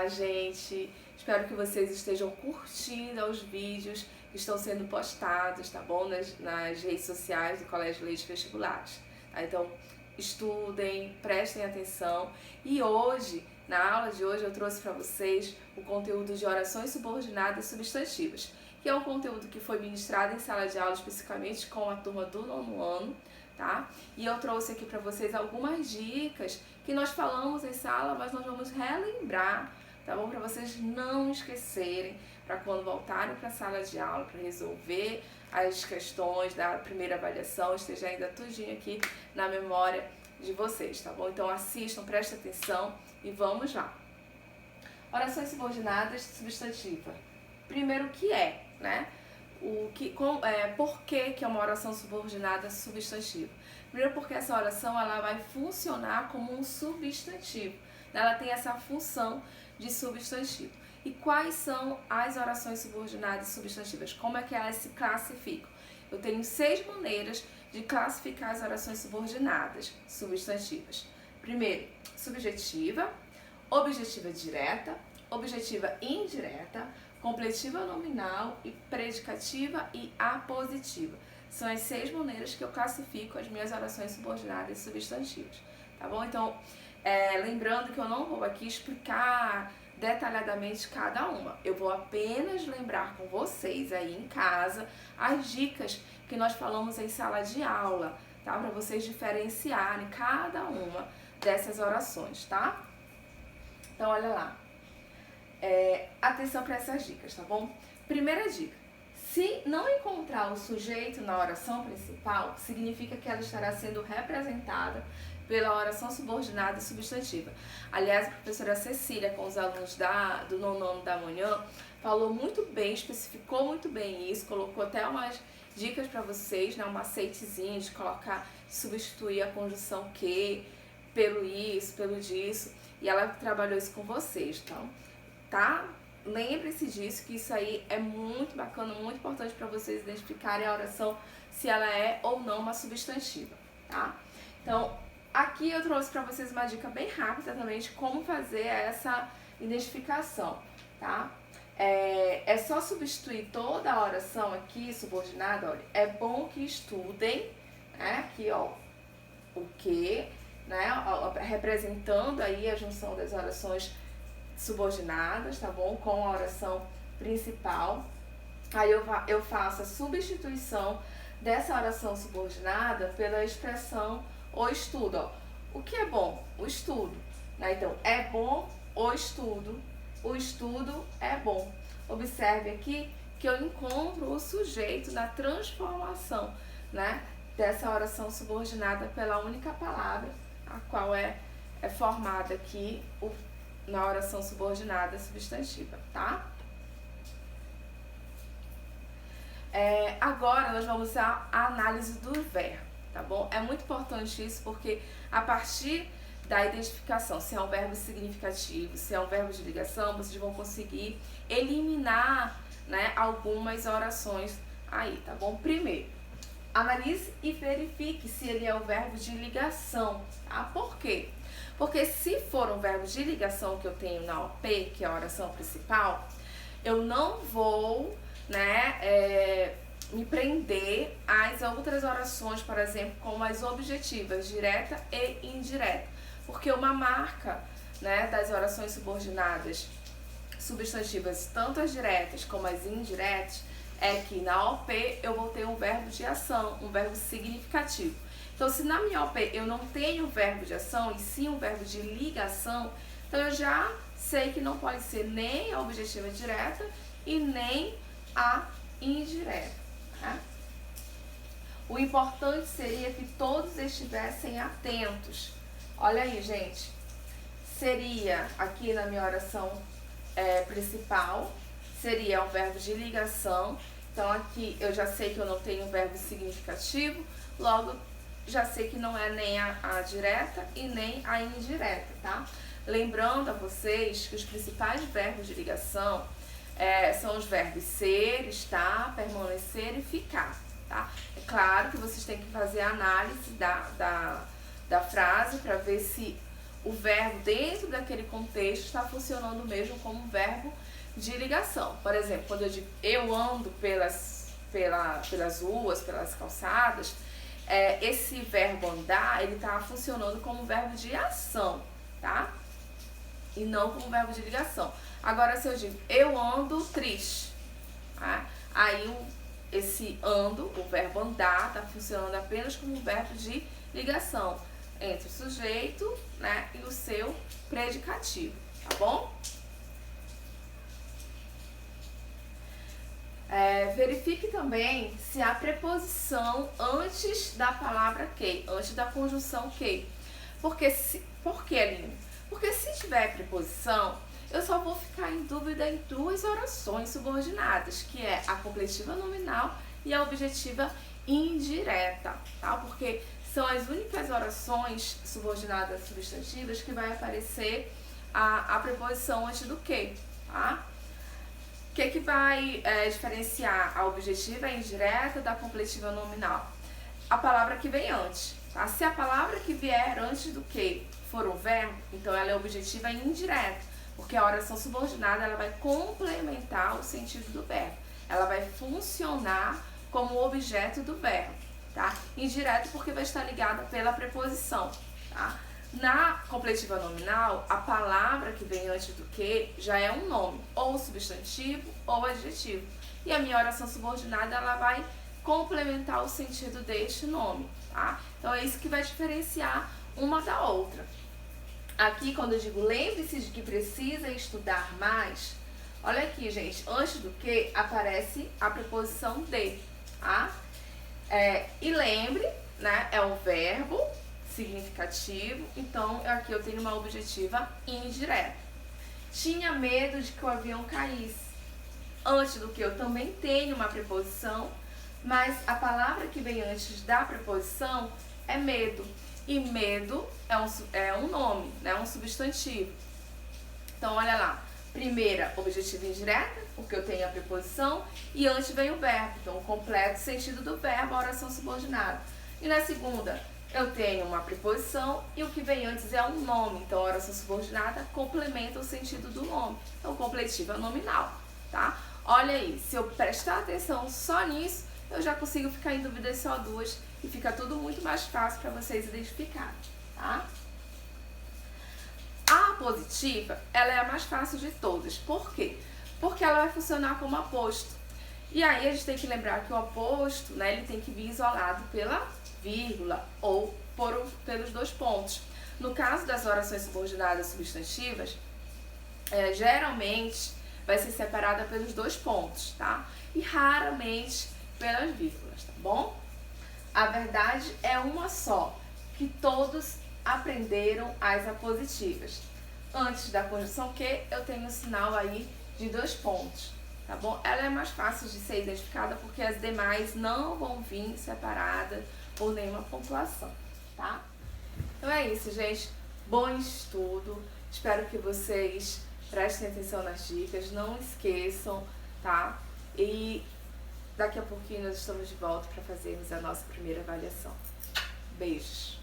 Olá, gente! Espero que vocês estejam curtindo os vídeos que estão sendo postados, tá bom? Nas redes sociais do Colégio Leite Vestibulares. Tá? Então, estudem, prestem atenção. E hoje, na aula de hoje, eu trouxe para vocês o conteúdo de orações subordinadas substantivas, que é um conteúdo que foi ministrado em sala de aula, especificamente com a turma do 9º ano, tá? E eu trouxe aqui para vocês algumas dicas que nós falamos em sala, mas nós vamos relembrar, tá bom? Para vocês não esquecerem, para quando voltarem para a sala de aula, para resolver as questões da primeira avaliação, esteja ainda tudinho aqui na memória de vocês, tá bom? Então assistam, prestem atenção e vamos lá. Orações subordinadas substantiva. Primeiro, o que é, né? Por que é uma oração subordinada substantiva? Primeiro, porque essa oração ela vai funcionar como um substantivo. Ela tem essa função de substantivo. E quais são as orações subordinadas substantivas? Como é que elas se classificam? Eu tenho 6 maneiras de classificar as orações subordinadas substantivas. Primeiro, subjetiva, objetiva direta, objetiva indireta, completiva nominal e predicativa e apositiva. São as 6 maneiras que eu classifico as minhas orações subordinadas substantivas, tá bom? Então, lembrando que eu não vou aqui explicar detalhadamente cada uma. Eu vou apenas lembrar com vocês aí em casa as dicas que nós falamos em sala de aula, tá? Para vocês diferenciarem cada uma dessas orações, tá? Então, olha lá. Atenção para essas dicas, tá bom? Primeira dica: se não encontrar o sujeito na oração principal, significa que ela estará sendo representada pela oração subordinada substantiva. Aliás, a professora Cecília, com os alunos do 9º ano da manhã, falou muito bem, especificou muito bem isso, colocou até umas dicas para vocês, né, um macetezinho de substituir a conjunção que pelo isso, pelo disso, e ela trabalhou isso com vocês, então, tá? Lembre-se disso, que isso aí é muito bacana, muito importante para vocês identificarem a oração, se ela é ou não uma substantiva, tá? Então, aqui eu trouxe para vocês uma dica bem rápida também de como fazer essa identificação, tá? É só substituir toda a oração aqui subordinada, olha, é bom que estudem, né? Aqui, ó, o que, né? Representando aí a junção das orações subordinadas, tá bom? Com a oração principal. Aí eu faço a substituição dessa oração subordinada pela expressão o estudo, ó. O que é bom? O estudo, né? Então, é bom o estudo é bom. Observe aqui que eu encontro o sujeito na transformação, né, dessa oração subordinada pela única palavra, a qual é formada aqui na oração subordinada substantiva, tá? Agora nós vamos à análise do verbo, tá bom? É muito importante isso porque a partir da identificação, se é um verbo significativo, se é um verbo de ligação, vocês vão conseguir eliminar, né, algumas orações aí, tá bom? Primeiro, analise e verifique se ele é o verbo de ligação, tá? Por quê? Porque se for um verbo de ligação que eu tenho na OP, que é a oração principal, eu não vou, né, me prender às outras orações, por exemplo, como as objetivas, direta e indireta. Porque uma marca, né, das orações subordinadas substantivas, tanto as diretas como as indiretas, é que na OP eu vou ter um verbo de ação, um verbo significativo. Então, se na minha OP eu não tenho verbo de ação e sim um verbo de ligação, então eu já sei que não pode ser nem a objetiva direta e nem a indireta, tá? O importante seria que todos estivessem atentos. Olha aí, gente. Seria, aqui na minha oração principal, seria um verbo de ligação. Então, aqui eu já sei que eu não tenho um verbo significativo, logo já sei que não é nem a direta e nem a indireta, tá? Lembrando a vocês que os principais verbos de ligação são os verbos ser, estar, permanecer e ficar, tá? É claro que vocês têm que fazer a análise da frase para ver se o verbo dentro daquele contexto está funcionando mesmo como um verbo de ligação. Por exemplo, quando eu digo eu ando pelas ruas, pelas calçadas, esse verbo andar, ele está funcionando como verbo de ação, tá? E não como verbo de ligação. Agora, se eu digo eu ando triste, tá? Aí esse ando, o verbo andar, está funcionando apenas como um verbo de ligação entre o sujeito, né, e o seu predicativo, tá bom? Verifique também se há preposição antes da palavra que, antes da conjunção que. Por que, Aline? Porque se tiver preposição, eu só vou ficar em dúvida em duas orações subordinadas, que é a completiva nominal e a objetiva indireta, tá? Porque são as únicas orações subordinadas substantivas que vai aparecer a preposição antes do que, tá? O que vai diferenciar a objetiva indireta da completiva nominal? A palavra que vem antes, tá? Se a palavra que vier antes do que for um verbo, então ela é objetiva indireta, porque a oração subordinada ela vai complementar o sentido do verbo, ela vai funcionar como objeto do verbo, tá? Indireto porque vai estar ligada pela preposição, tá? Na completiva nominal, a palavra que vem antes do que já é um nome, ou substantivo ou adjetivo. E a minha oração subordinada ela vai complementar o sentido deste nome, tá? Então é isso que vai diferenciar uma da outra. Aqui, quando eu digo lembre-se de que precisa estudar mais, olha aqui, gente, antes do que aparece a preposição de, tá? E lembre, né, é um verbo significativo, então aqui eu tenho uma objetiva indireta. Tinha medo de que o avião caísse. Antes do que eu também tenho uma preposição, mas a palavra que vem antes da preposição é medo. E medo é um nome, né, um substantivo. Então olha lá, primeira objetiva indireta, porque eu tenho a preposição, e antes vem o verbo, então o completo sentido do verbo, a oração subordinada. E na segunda, eu tenho uma preposição e o que vem antes é um nome, então a oração subordinada complementa o sentido do nome, então completiva nominal, tá? Olha aí, se eu prestar atenção só nisso, eu já consigo ficar em dúvida só duas e fica tudo muito mais fácil para vocês identificarem, tá? A apositiva, ela é a mais fácil de todas. Por quê? Porque ela vai funcionar como aposto. E aí a gente tem que lembrar que o aposto, né, ele tem que vir isolado pela vírgula ou pelos dois pontos. No caso das orações subordinadas substantivas, geralmente vai ser separada pelos dois pontos, tá? E raramente pelas vírgulas, tá bom? A verdade é uma só, que todos aprenderam as apositivas. Antes da conjunção que, eu tenho um sinal aí de dois pontos, tá bom? Ela é mais fácil de ser identificada porque as demais não vão vir separadas por nenhuma pontuação, tá? Então é isso, gente. Bom estudo. Espero que vocês prestem atenção nas dicas, não esqueçam, tá? E daqui a pouquinho nós estamos de volta para fazermos a nossa primeira avaliação. Beijos!